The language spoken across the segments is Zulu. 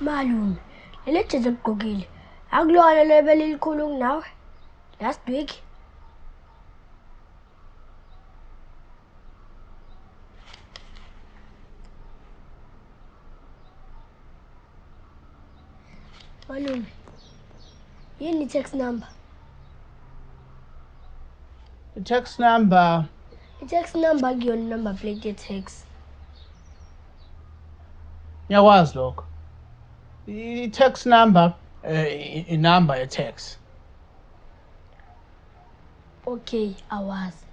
Malume, leli jazi eligqokile akulona lebele elikhulu kunawe last week. Malume, yini tax number? I-tax number. I-tax number kuyona number plate ye-tax. Ngiyakwazi lokho. I-tax number inumber ye-tax. Okay, awazi.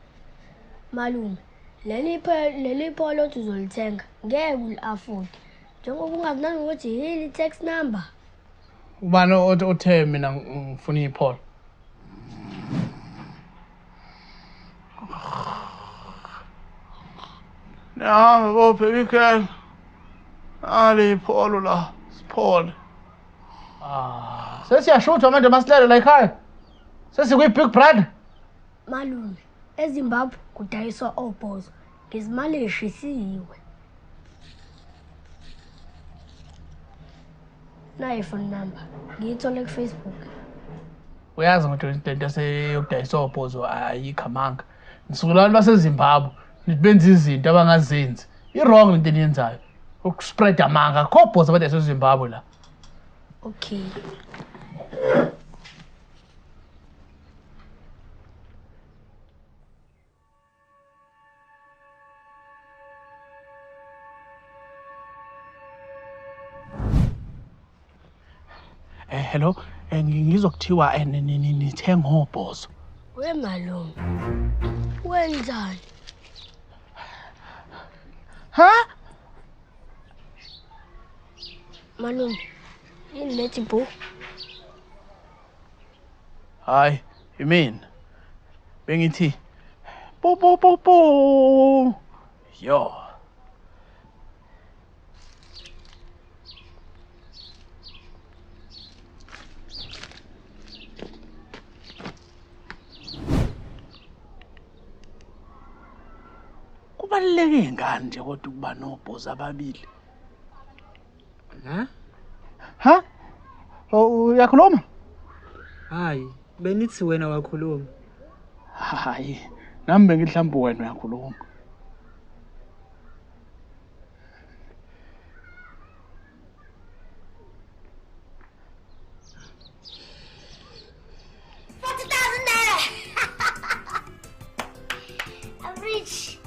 Malume, leli polo uzolithenga ngeke uli-afford. Njengoba ungazinani ukuthi yini i-tax number? Ubani othe mina ngifuna ipholo? Nihamba bophe weekend. Ali ipholo la, siphole. Sesiyashutha manje masihlele la ekhaya. Sesikwi-Big Brother. Malume, eZimbabwe kudayiswa obhozo ngezimali eshisiwe. Nayi iphone number, ngiyithole ku-Facebook. Uyazi ukuthi lento yokudayisa obhozo ayikho amanga. Nisuke labantu baseZimbabwe nithi benza izinto abangazenzi. I-wrong lento eniyenzayo. Ukuspread amanga. Akho obhozo abadayisa eZimbabwe la. Okay. Hello, ngizokuthiwa nithenga obhozo. We malume, wenzani? Ha? Malume, yini lethi bo? Hayi, yimina. Bengithi po. Yo. Kubaluleke ngani nje kodwa ukuba nobhozi ababili? Ha? Uyakhuluma? Hayi, benithi wena wakhuluma. Hayi, nami bengihlamba wena uyakhuluma. I'm rich.